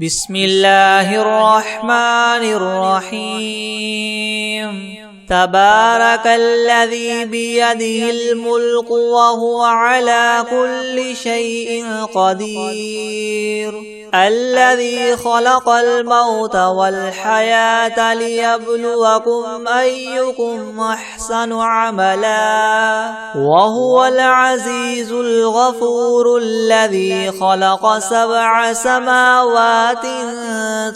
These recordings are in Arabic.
بسم الله الرحمن الرحيم تبارك الذي بيده الملك وهو على كل شيء قدير الذي خلق الموت والحياة ليبلوكم أيكم أحسن عملا وهو العزيز الغفور الذي خلق 7 سماوات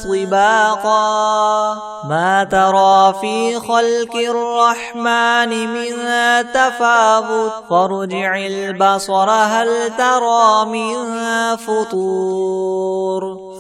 طباقا ما ترى في خلق الرحمن من تفاوت فارجع البصر هل ترى من فطور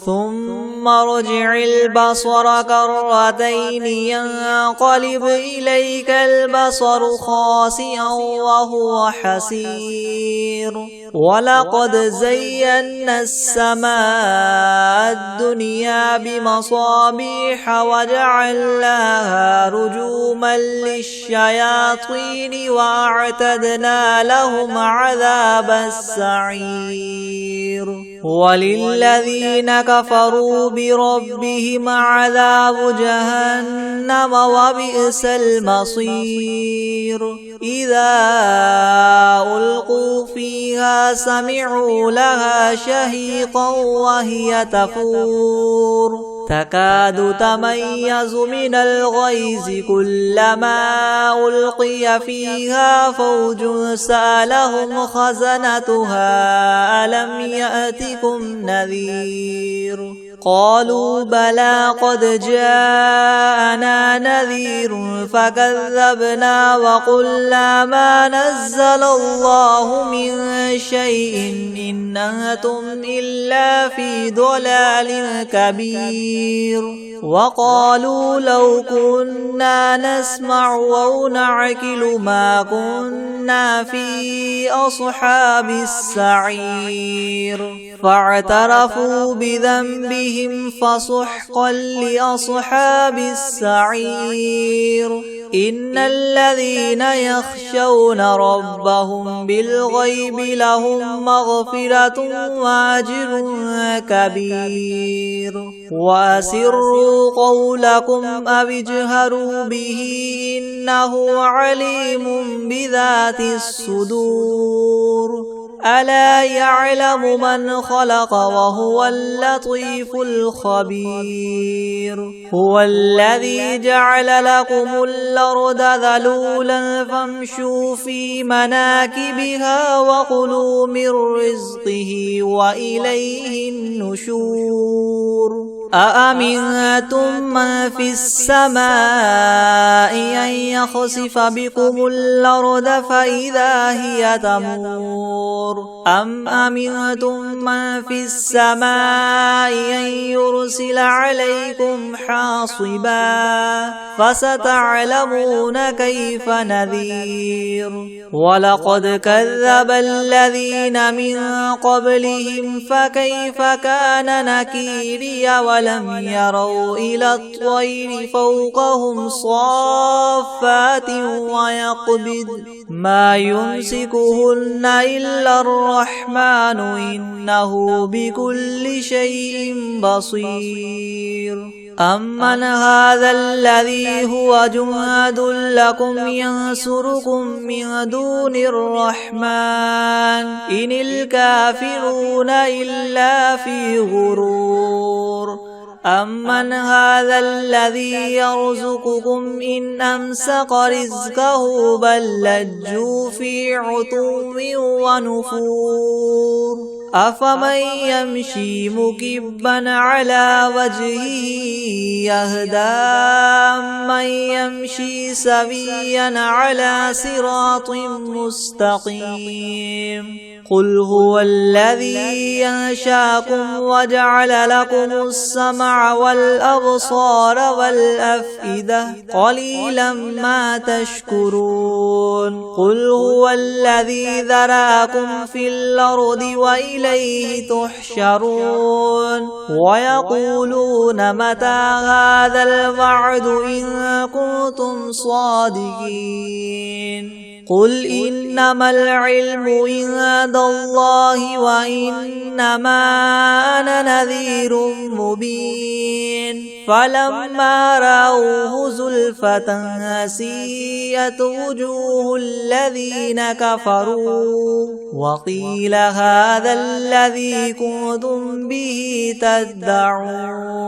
ثم ارجع البصر كرتين ينقلب إليك البصر خاسئا وهو حسير ولقد زينا السماء الدنيا بمصابيح وجعلناها رجوما للشياطين وأعتدنا لهم عذاب السعير وللذين كفروا بربهم عذاب جهنم وبئس المصير إذا ألقوا فيها سمعوا لها شهيقا وهي تفور تكاد تميز من الغيظ كلما ألقي فيها فوج سألهم خزنتها ألم يأتكم نذير قالوا بلى قد جاءنا نذير فكذبنا وقلنا ما نزل الله من شيء إن أنتم إلا في ضلال كبير وقالوا لو كنا نسمع أو نعقل ما كنا في أصحاب السعير فاعترفوا بذنبهم فسحقا لأصحاب السعير إن الذين يخشون ربهم بالغيب لهم مغفرة وأجر كبير وأسروا قولكم أو اجهروا به إنه عليم بذات الصدور ألا يعلم من خلق وهو اللطيف الخبير هو الذي جعل لكم الأرض ذلولا فامشوا في مناكبها وكلوا من رزقه وإليه النشور أأمنتم من في السماء أن يخسف بكم الأرض فإذا هي تمور أم أمنتم من في السماء أن يرسل عليكم حاصبا فستعلمون كيف نذير ولقد كذب الذين من قبلهم فكيف كان نكيري ولم يروا إلى الطير فوقهم صافات ويقبض ما يمسكهن إلا الرحمن إنه بكل شيء بصير أمن هذا الذي هو جند لكم ينصركم من دون الرحمن إن الكافرون إلا في غرور أمن هذا الذي يرزقكم إن أمسك رزقه بل لجوا في عتو ونفور أفمن يمشي مكبا على وجهه يهدى من يمشي سويا على صراط مستقيم قل هو الذي ينشاكم وجعل لكم السمع والأبصار والأفئدة قليلا ما تشكرون قل هو الذي ذراكم في الأرض وإليه تحشرون ويقولون متى هذا الوعد إن كنتم صادقين قل إنما العلم عند الله وإنما أنا نذير مبين فلما رأوه زلفة سيئت وجوه الذين كفروا وقيل هذا الذي كنتم به تدعون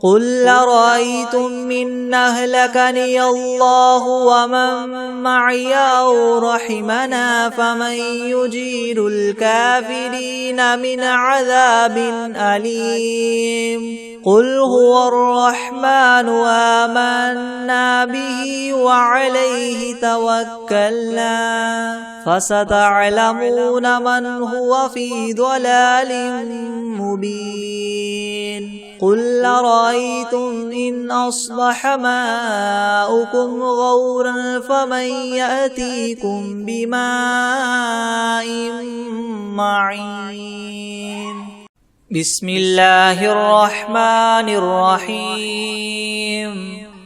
قل أرأيتم إن أهلكني الله ومن معي أو رحمنا فمن يجير الكافرين من عذاب أليم قل هو الرحمن آمنا به وعليه توكلنا فستعلمون من هو في ضلال مبين قل أرأيتم إن أصبح ماؤكم غورا فمن يأتيكم بماء معين بسم الله الرحمن الرحيم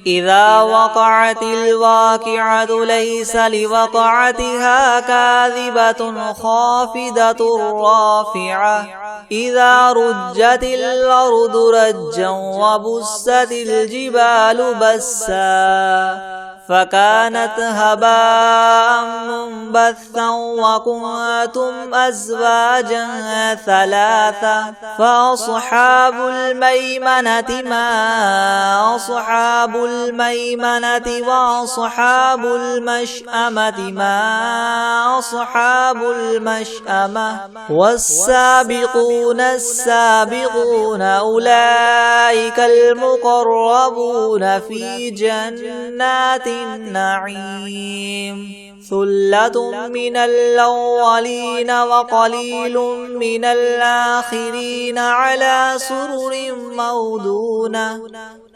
إذا وقعت الواقعة ليس لوقعتها كاذبة خافضة رافعة إذا رجت الأرض رجا وبست الجبال بسا فكانت هباء منبثا وكنتم أزواجا ثلاثة فأصحاب الميمنة ما أصحاب الميمنة وأصحاب المشأمة ما أصحاب المشأمة والسابقون السابقون أولئك المقربون في جنات النعيم ثلة من الأولين وقليل من الآخرين على سرر موضونة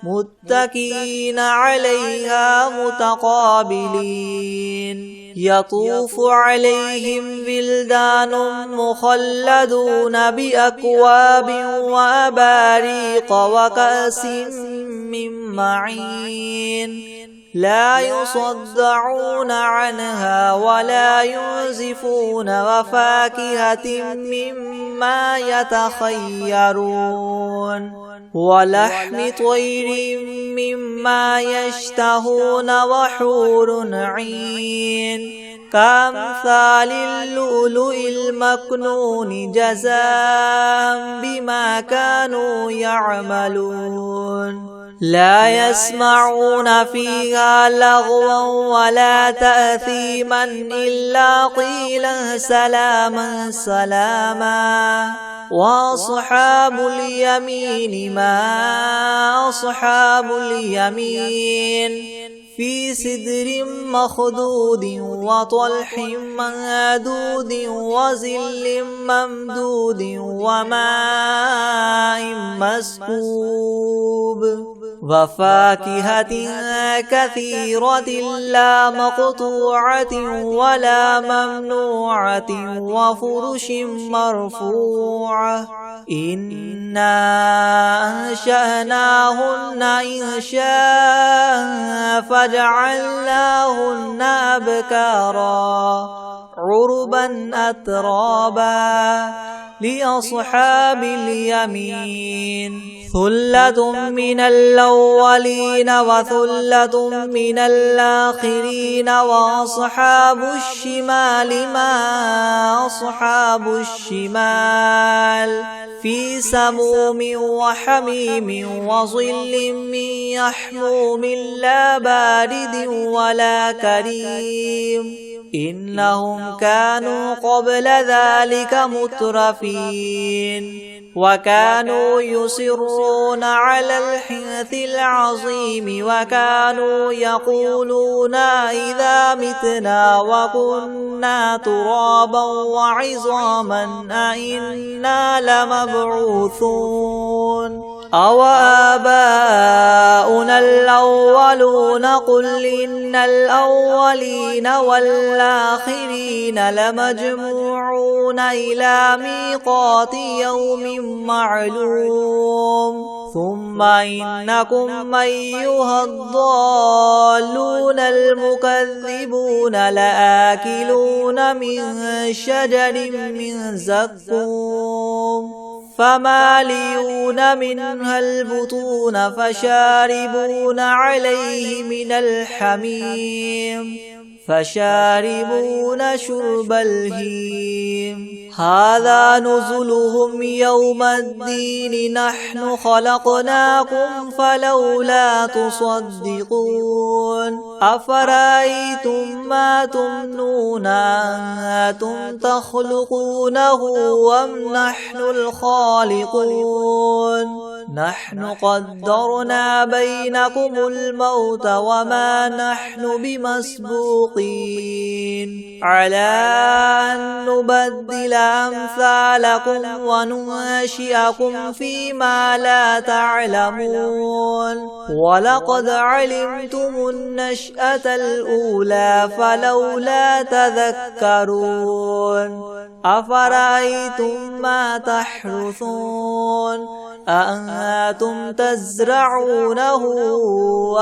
متكئين عليها متقابلين يطوف عليهم ولدان مخلدون بأكواب وأباريق وكأس من معين لا يصدعون عنها ولا ينزفون وفاكهة مما يتخيرون ولحم طير مما يشتهون وحور عين كأمثال اللؤلؤ المكنون جزاء بما كانوا يعملون لا يسمعون فيها لغوا ولا تأثيما إلا قيلا سلاما سلاما وأصحاب اليمين ما أصحاب اليمين في سدر مخضود وطلح منضود وظل ممدود وماء مسكوب وفاكهة كثيرة لا مقطوعة ولا ممنوعة وفرش مرفوعة إنا أنشأناهن إنشاء فجعلناهن أبكارا عربا أترابا لأصحاب اليمين ثلة من الأولين وثلة من الآخرين وأصحاب الشمال ما أصحاب الشمال في سموم وحميم وظل من يحموم لا بارد ولا كريم إنهم كانوا قبل ذلك مترفين وكانوا يصرون على الحنث العظيم وكانوا يقولون إذا متنا وكنا ترابا وعظاما أئنا لمبعوثون أو آباؤنا الأولون الأولون قل إن الأولين والآخرين لمجموعون إلى ميقات يوم معلوم ثم إنكم أيها الضالون المكذبون لآكلون من شجر من زقوم فمالئون منها البطون فشاربون عليه من الحميم فشاربون شرب الهيم هذا نزلهم يوم الدين نحن خلقناكم فلولا تصدقون أفرأيتم ما تمنون أنتم تخلقونه أم نحن الخالقون نحن قدرنا بينكم الموت وما نحن بمسبوقين على أن نبدل أمثالكم وننشئكم فيما لا تعلمون ولقد علمتم النشأة الأولى فلولا تذكرون أفرأيتم ما تحرثون أأنتم تزرعونه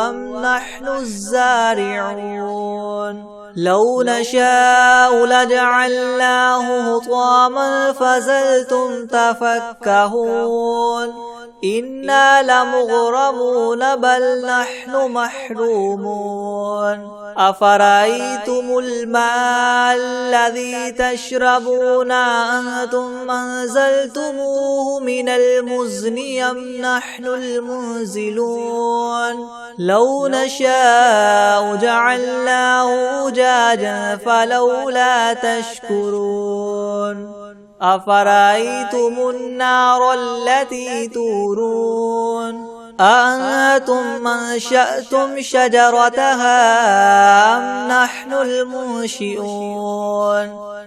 أم نحن الزارعون لو نشاء لجعلناه حطاما فظلتم تفكهون إنا لمغرمون بل نحن محرومون أفرأيتم الماء الذي تشربون أنتم أنزلتموه من المزن أم نحن المنزلون لو نشاء جعلناه أجاجا فلولا تشكرون أفرأيتم النار التي تورون أأنتم أنشأتم شجرتها أم نحن المنشئون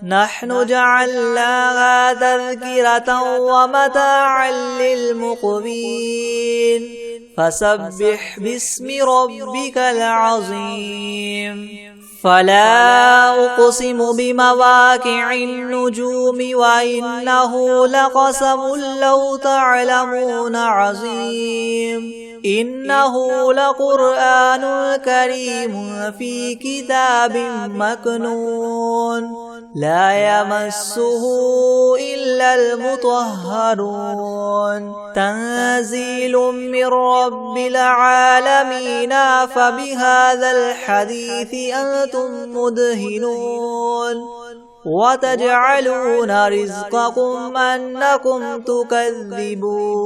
نحن جعلناها تذكرة ومتاعا للمقوين فسبح باسم ربك العظيم فلا أقسم بمواقع النجوم وإنه لقسم لو تعلمون عظيم إنه لقرآن كريم في كتاب مكنون لا يمسه إلا المطهرون تنزيل من رب العالمين فبهذا الحديث أنتم مدهنون وتجعلون رزقكم أنكم تكذبون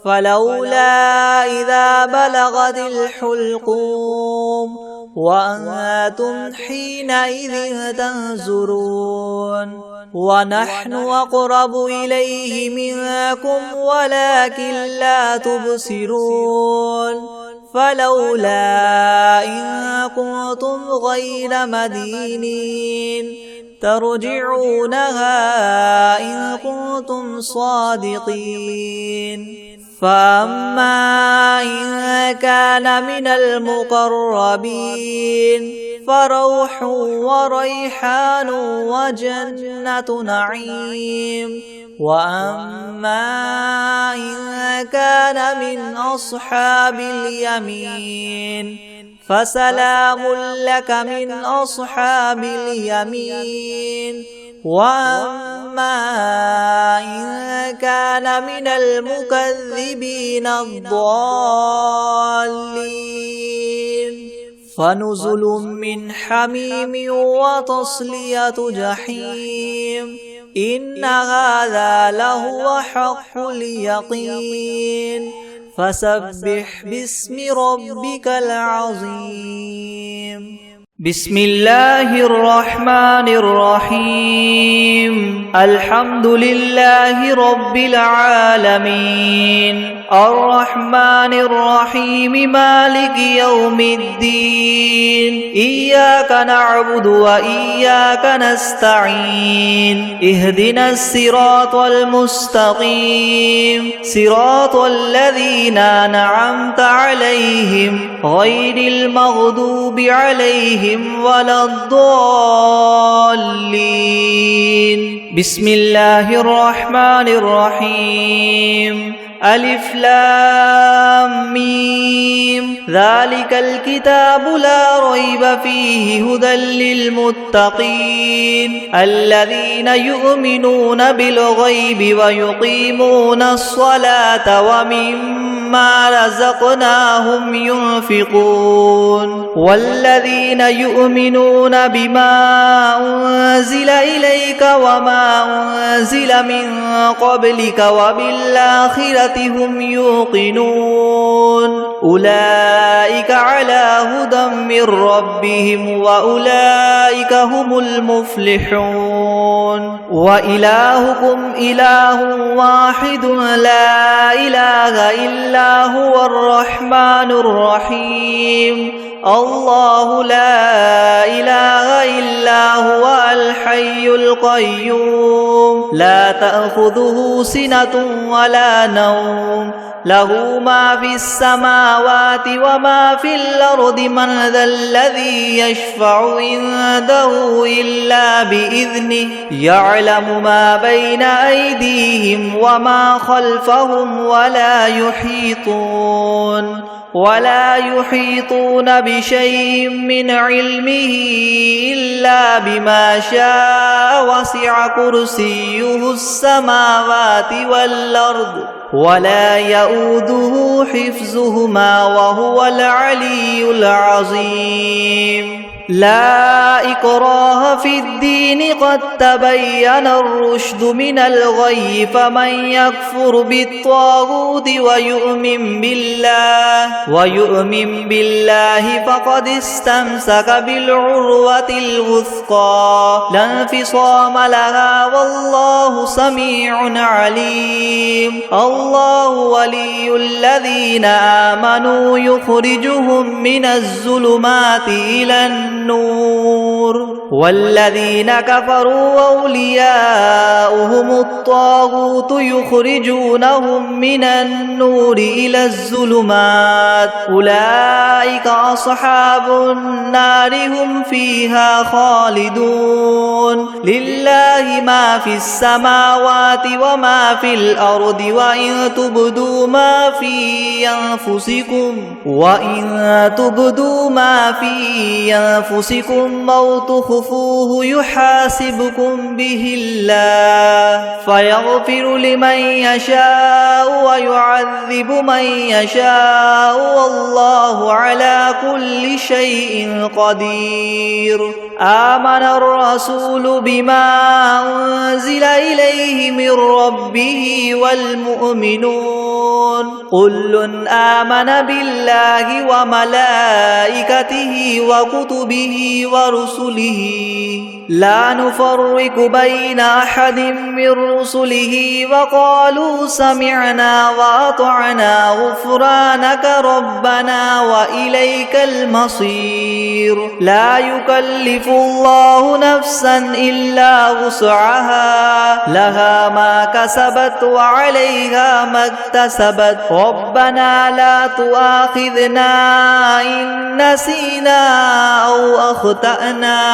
فلولا إذا بلغت الحلقوم وأنتم حينئذ تنظرون ونحن أقرب إليه منكم ولكن لا تبصرون فلولا إن كنتم غير مدينين ترجعونها إن كنتم صادقين فأما إن كان من المقربين فروح وريحان وجنة نعيم وأما إن كان من أصحاب اليمين فسلام لك من أصحاب اليمين وأما إن كان من المكذبين الضالين فنزل من حميم وتصلية جحيم إن هذا لهو حق اليقين فسبح باسم ربك العظيم بسم الله الرحمن الرحيم الحمد لله رب العالمين الرحمن الرحيم مالك يوم الدين إياك نعبد وإياك نستعين اهدنا الصراط المستقيم صراط الذين أنعمت عليهم غير المغضوب عليهم ولا الضالين بسم الله الرحمن الرحيم ألف لام ميم ذلك الكتاب لا ريب فيه هدى للمتقين الذين يؤمنون بالغيب ويقيمون الصلاة ومما رزقناهم ينفقون والذين يؤمنون بما أنزل إليك وما أنزل من قبلك وبالآخرة هم يوقنون أولئك على هدى من ربهم وأولئك هم المفلحون وإلهكم إله واحد لا إله إلا هو الرحمن الرحيم الله لا إله إلا هو الحي القيوم لا تأخذه سنة ولا نوم له ما في السماوات وما في الأرض من ذا الذي يشفع عنده إلا بإذنه يعلم ما بين أيديهم وما خلفهم ولا يحيطون بشيء من علمه إلا بما شاء وسع كرسيه السماوات والأرض ولا يؤوده حفظهما وهو العلي العظيم لا إكراه في الدين قد تبين الرشد من الغي فمن يكفر بالطاغوت ويؤمن بالله فقد استمسك بالعروة الوثقى لا انفصام لها والله سميع عليم الله ولي الذين آمنوا يخرجهم من الظلمات إلى النور والذين كفروا أولياؤهم الطاغوت يخرجونهم من النور إلى الظلمات أولئك أصحاب النار هم فيها خالدون لله ما في السماوات وما في الأرض وإن تبدوا ما في أنفسكم أو تخفوه يحاسبكم به الله فيغفر لمن يشاء ويعذب من يشاء والله على كل شيء قدير آمن الرسول بما أنزل إليه من ربه والمؤمنون كل آمن بالله وملائكته وكتبه ورسله لا نفرق بين أحد من رسله وقالوا سمعنا وأطعنا غفرانك ربنا وإليك المصير لا يكلف الله نفسا إلا وسعها لها ما كسبت وعليها ما اكتسبت ربنا لا تؤاخذنا إن نسينا أو أخطأنا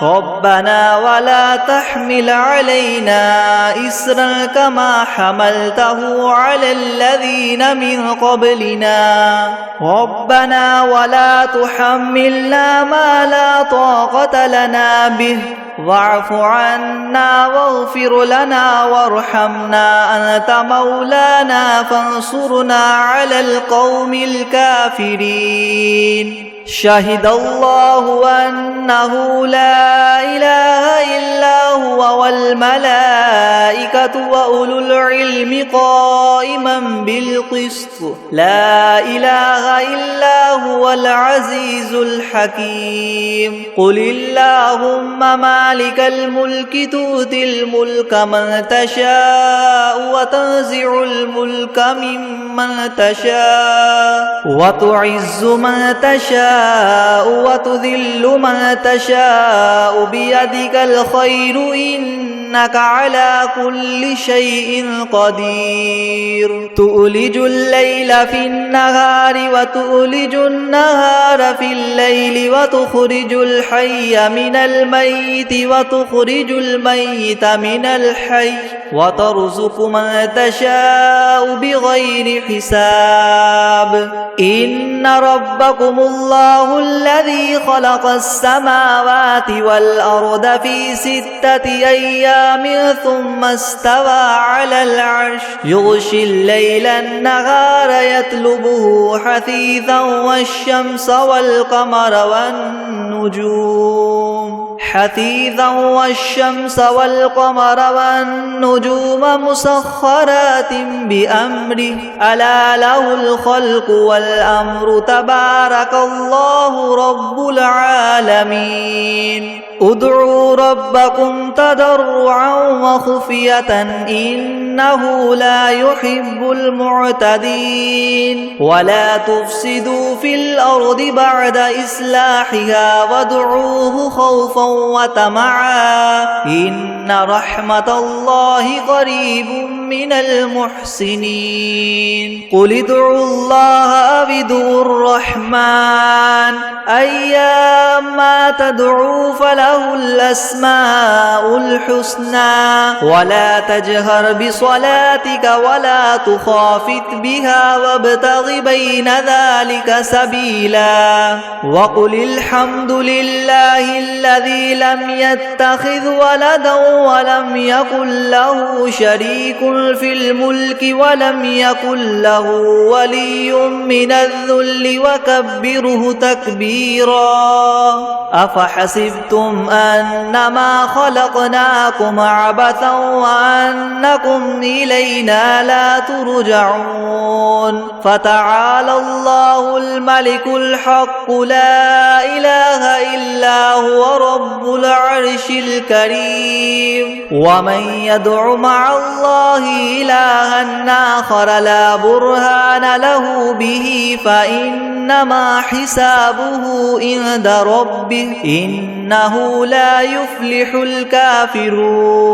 ربنا ولا تحمل علينا إسرا كما حملته على الذين من قبلنا ربنا ولا تحملنا ما لا طاقة لنا به واعف عنا واغفر لنا وارحمنا أنت مولانا فانصرنا على القوم الكافرين شهد الله أنه لا إله إلا هو والملائكة وأولو العلم قائما بالقسط لا إله إلا هو العزيز الحكيم قل اللهم مالك الملك تؤتي الملك من تشاء وتنزع الملك ممن تشاء وتعز من تشاء وتذل من تشاء بيدك الخير إنك على كل شيء قدير تؤلج الليل في النهار وتؤلج النهار في الليل وتخرج الحي من الميت وتخرج الميت من الحي وترزق من تشاء بغير حساب إن ربكم الله الذي خلق السماوات والأرض في 6 أيام ثم استوى على العرش يغشي الليل النهار يطلبه حثيثا والشمس والقمر والنجوم مسخرات بأمره ألا له الخلق والأمر تبارك الله رب العالمين ادعوا ربكم تضرعا وخفية إنه لا يحب المعتدين ولا تفسدوا في الأرض بعد إصلاحها وادعوه خوفا وطمعا إن رحمة الله قريب من المحسنين قل ادعوا الله أو ادعوا الرحمن أيما تدعوا فله الأسماء الحسنى ولا تجهر بصلاتك ولا تخافت بها وابتغ بين ذلك سبيلا وقل الحمد لله الذي لم يتخذ ولدا ولم يكن له شريك في الملك ولم يكن له ولي من الذل وكبره تكبيرا أفحسبتم أنما خلقناكم عبثا وأنكم إلينا لا ترجعون فتعالى الله الملك الحق لا إله إلا هو رب العرش الكريم ومن يدع مع الله إلها آخر لا برهان له به فإنما حسابه عند ربه إنه لا يفلح الكافرون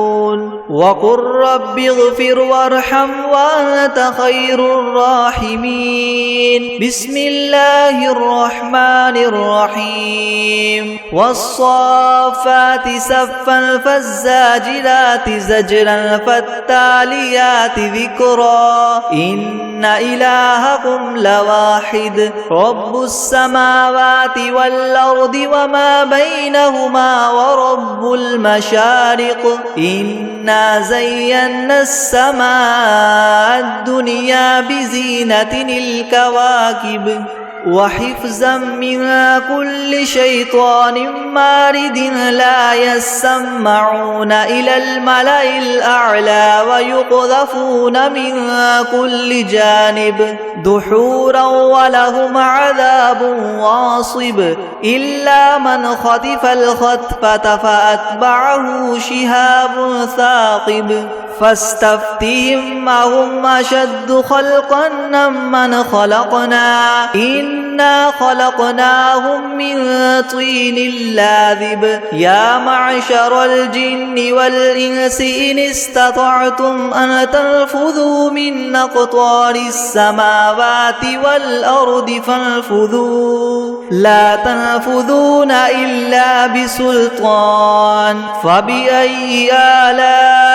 وقل رب اغفر وارحم وأنت خير الراحمين بسم الله الرحمن الرحيم والصافات صفا فالزاجرات زجرا فالتاليات ذكرا إن إلهكم لواحد رب السماوات والأرض وما بينهما ورب المشارق إنا زينا السماء الدنيا بزينة الكواكب وحفظا من كل شيطان مارد لا يسمعون إلى الملأ الأعلى ويقذفون من كل جانب دحورا ولهم عذاب واصب إلا من خطف الخطفة فأتبعه شهاب ثاقب فاستفتهم أهم أشد خلقا ممن خلقنا إنا خلقناهم من طين لاذب يا معشر الجن والإنس إن استطعتم أن تنفذوا من أقطار السماوات والأرض فانفذوا لا تنفذون إلا بسلطان فبأي آلاء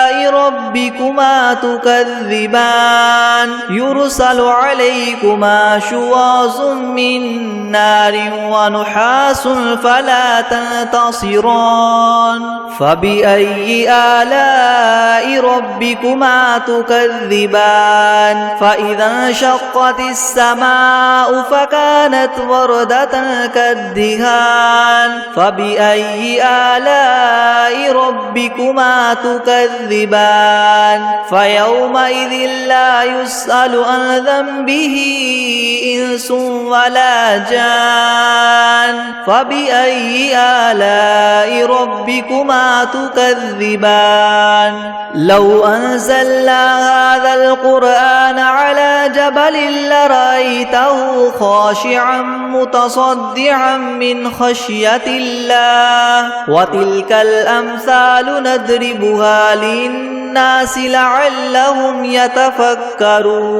ربكما تكذبان يرسل عليكما شواظ من نار ونحاس فلا تنتصران فبأي آلاء ربكما تكذبان فإذا انشقت السماء فكانت وردة كالدهان فبأي آلاء ربكما تكذبان فيومئذ لا يسأل عن ذنبه إنس ولا جان فبأي آلاء ربكما تكذبان لو أنزلنا هذا القرآن على جبل لرأيته خاشعا متصدعا من خشية الله وتلك الأمثال نضربها للناس لعلهم يتفكرون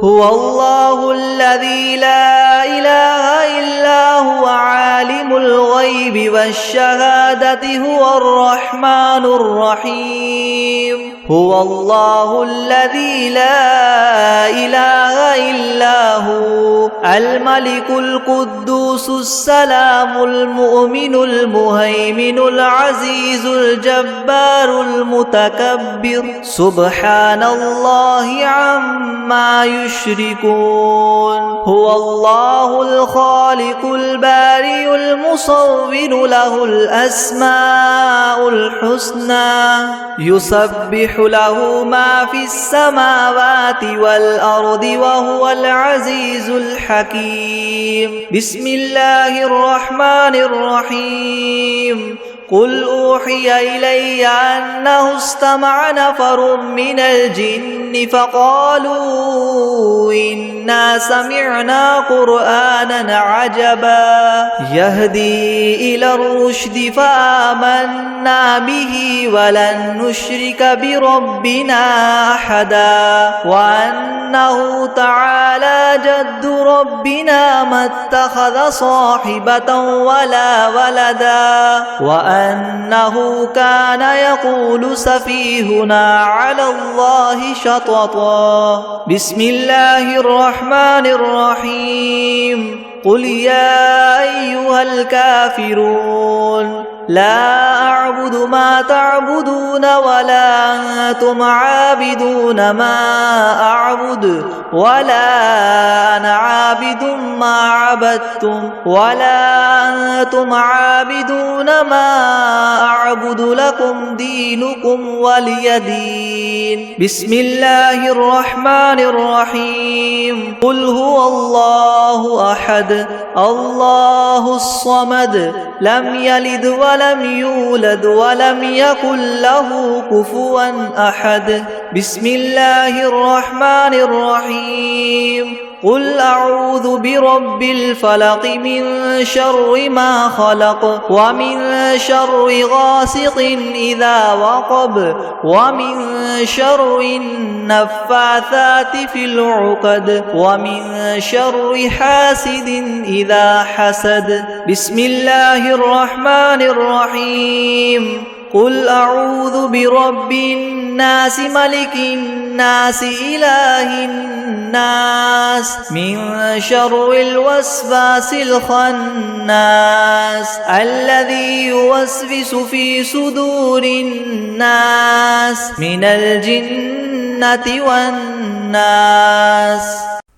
هو الله الذي لا إله إلا هو عالم الغيب والشهادة هو الرحمن الرحيم هو الله الذي لا إله إلا هو الملك القدوس السلام المؤمن المهيمن العزيز الجبار المتكبر سبحان الله عما يشركون هو الله الخالق البارئ المصور له الأسماء الحسنى يسبح له ما في السماوات والأرض وهو العزيز الحكيم بسم الله الرحمن الرحيم قل أوحي إلي أنه استمع نفر من الجن فقالوا إنا سمعنا قرآنا عجبا يهدي إلى الرشد فآمنا به ولن نشرك بربنا أحدا وأنه تعالى جد ربنا ما اتخذ صاحبة ولا ولدا وأنه كان يقول سفيهنا على الله شططا بسم الله الرحمن الرحيم قل يا أيها الكافرون لا أعبد ما تعبدون ولا أنتم عابدون ما أعبد ولا أنا عابد ما عبدتم ولا أنتم عابدون ما أعبد لكم دينكم ولي دين بسم الله الرحمن الرحيم قل هو الله أحد الله الصمد لم يلد ولم يولد ولم يكن له كفوا أحد بسم الله الرحمن الرحيم قل أعوذ برب الفلق من شر ما خلق ومن شر غاسق إذا وقب ومن شر النفاثات في العقد ومن شر حاسد إذا حسد بسم الله الرحمن الرحيم قل أعوذ برب الناس ملك الناس إله الناس من شر الوسواس الخناس الذي يوسوس في صدور الناس من الجنة والناس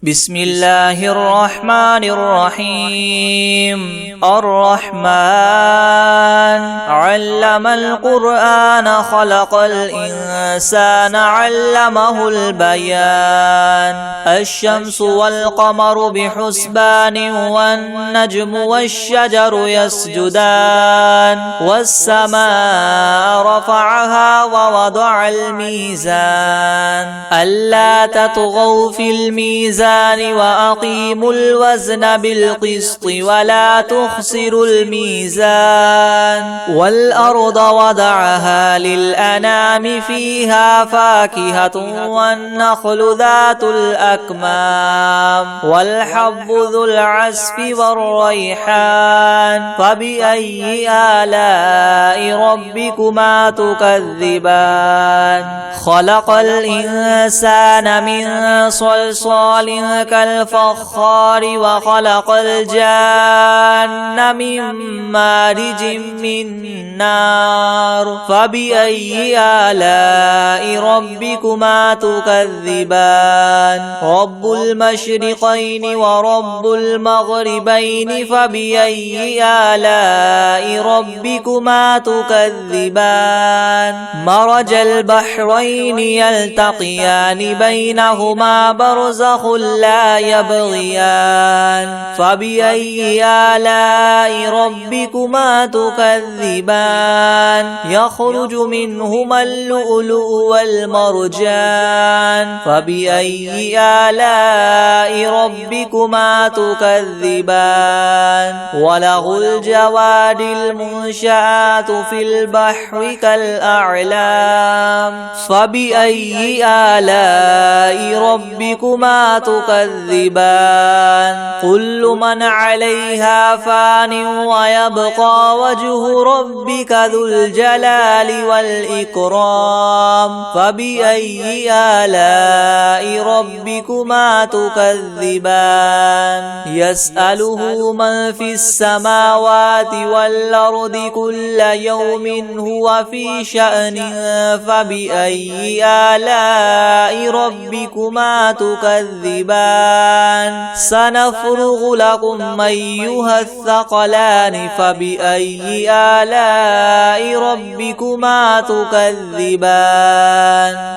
بسم الله الرحمن الرحيم الرحمن علم القرآن خلق الإنسان علمه البيان الشمس والقمر بحسبان والنجم والشجر يسجدان والسماء رفعها ووضع الميزان ألا تطغوا في الميزان وأقيموا الوزن بالقسط ولا تخسروا الميزان والأرض وضعها للأنام فيها فاكهة والنخل ذات الأكمام والحب ذو العصف والريحان فبأي آلاء ربكما تكذبان خلق الإنسان من صلصال كالفخار وخلق الجان من مارج من نار فبأي آلاء ربكما تكذبان رب المشرقين ورب المغربين فبأي آلاء ربكما تكذبان مرج البحرين يلتقيان بينهما برزخ لا يبغيان فبأي آلاء ربكما تكذبان يخرج منهما اللؤلؤ والمرجان فبأي آلاء ربكما تكذبان وله الجوار المنشآت في البحر كالأعلام فبأي آلاء ربكما تكذبان كل من عليها فان ويبقى وجه ربك ذو الجلال والإكرام فبأي آلاء ربكما تكذبان يسأله من في السماوات والأرض كل يوم هو في شأن فبأي آلاء ربكما تكذبان سنفرغ لكم أيها الثقلان فبأي آلاء ربكما تكذبان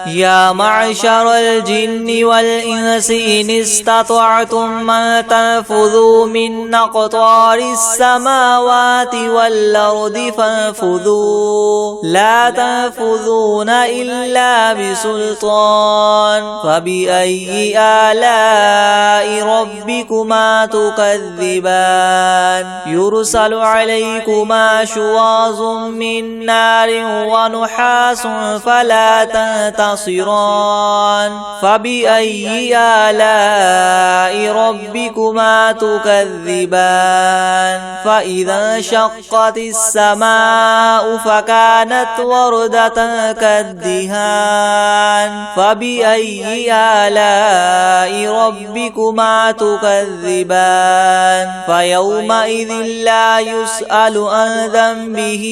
يا معشر الجن والإنس إن استطعتم أن تنفذوا من أقطار السماوات والأرض فانفذوا لا تنفذون إلا بسلطان فبأي آلاء ربكما تكذبان يرسل عليكما شواظ من نار ونحاس فلا تنتصران فبأي آلاء ربكما تكذبان فإذا انشقت السماء فكانت وردة كالدهان فبأي آلاء ربكما تكذبان فيومئذ لا يسأل عن ذنبه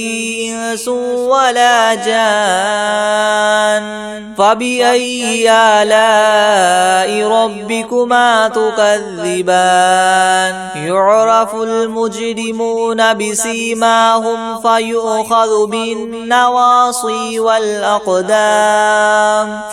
إنس ولا جان فبأي آلاء ربكما تكذبان يعرف المجرمون بسيماهم فيؤخذ بالنواصي والأقدام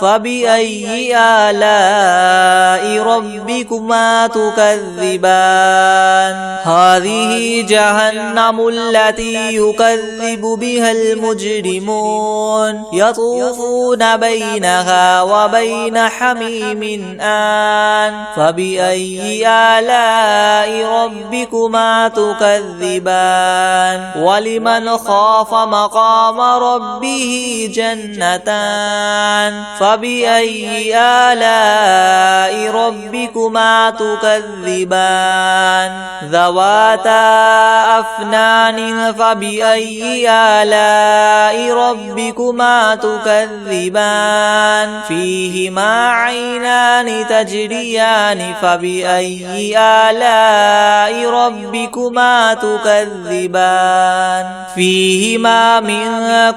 فبأي آلاء ربكما تكذبان هذه جهنم التي يكذب بها المجرمون يطوفون بينها وبين حميم آن فبأي آلاء ربكما تكذبان ولمن خاف مقام ربه جنتان فبأي آلاء ربكما تكذبان ذواتا أفنان فبأي آلاء ربكما تكذبان فيهما عينان تجريان فبأي آلاء ربكما تكذبان فيهما من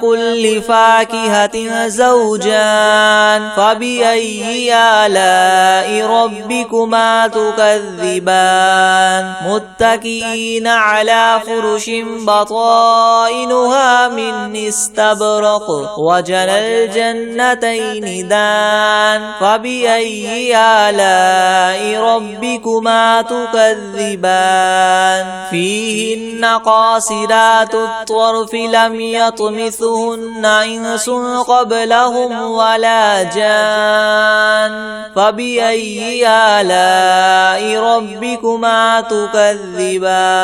كل فاكهة زوجان فبأي آلاء ربكما تكذبان متكئين على فرش بطائنها من استبرق وجنى الجنتين دان فبأي آلاء ربكما تكذبان فيهن قاصرات الطرف لم يطمثهن إنس قبلهم ولا جان فبأي آلاء ربكما تكذبان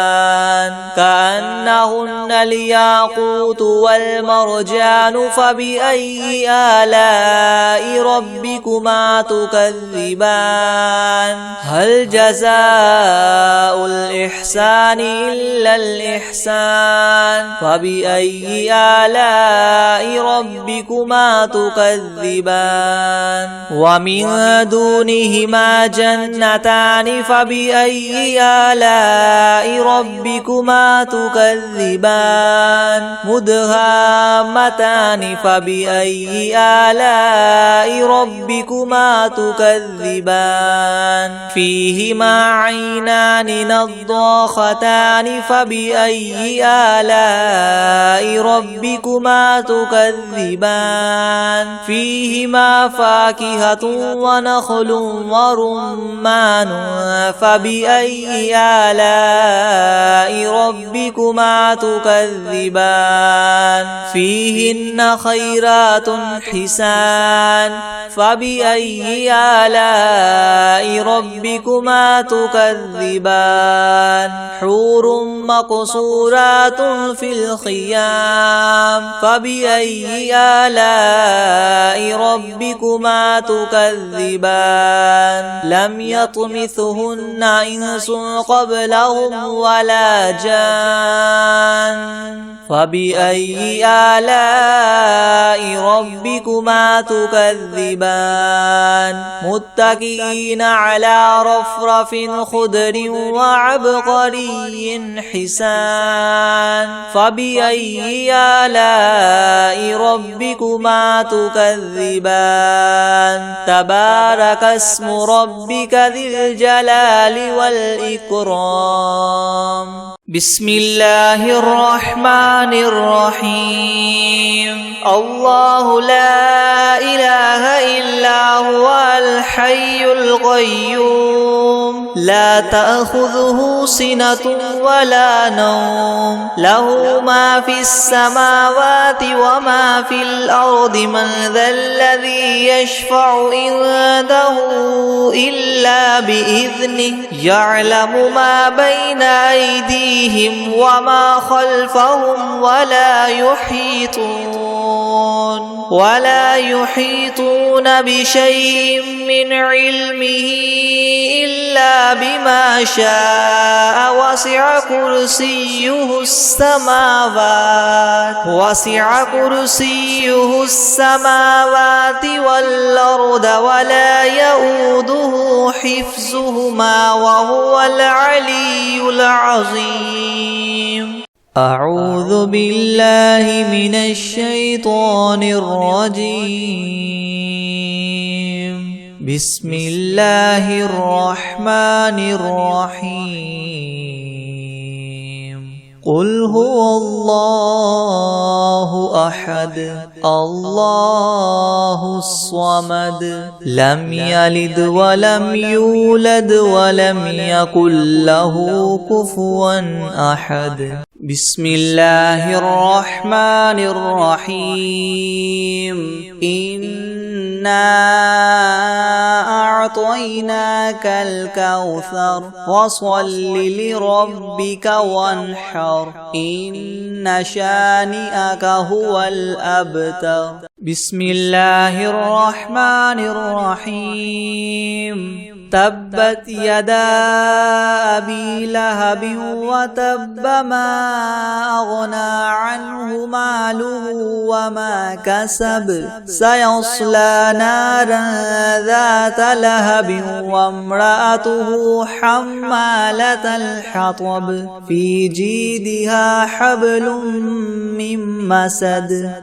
كأنهن الياقوت والمرجان فبأي آلاء ربكما تكذبان هل جزاء الإحسان إلا الإحسان فبأي آلاء ربكما تكذبان ومن دونهما فيهما جنتان فبأي آلاء ربكما تكذبان مدهامتان فبأي آلاء ربكما تكذبان فيهما عينان نضاختان فبأي آلاء ربكما تكذبان فيهما فاكهة ونخل ورمان فبأي آلاء ربكما تكذبان فيهن خيرات حسان فبأي آلاء ربكما تكذبان حور مقصورات في الخيام فبأي آلاء ربكما تكذبان لم يطمثهن إنس قبلهم ولا جان فبأي آلاء ربكما تكذبان متكئين على رفرف خضر وعبقري حسان فبأي آلاء ربكما تكذبان تبارك اسم ربك ذي الجلال والإكرام بسم الله الرحمن الرحيم الله لا إله إلا هو الحي القيوم لا تأخذه سنة ولا نوم له ما في السماوات وما في الأرض من ذا الذي يشفع عنده إلا بإذنه يعلم ما بين أيديهم وما خلفهم ولا يحيطون بشيء من علمه إلا بما شاء وسع كرسيه السماوات والأرض ولا يؤوده حفظهما وهو العلي العظيم أعوذ بالله من الشيطان الرجيم بسم الله الرحمن الرحيم قل هو الله أحد الله الصمد لم يلد ولم يولد ولم يكن له كفوا أحد بسم الله الرحمن الرحيم إنا أعطيناك الكوثر فصل لربك وانحر إن شانئك هو الأبتر بسم الله الرحمن الرحيم تبت يدا أبي لهب وتب ما أغنى عنه ماله وما كسب سيصلى نارا ذات لهب وامرأته حمالة الحطب في جيدها حبل من مسد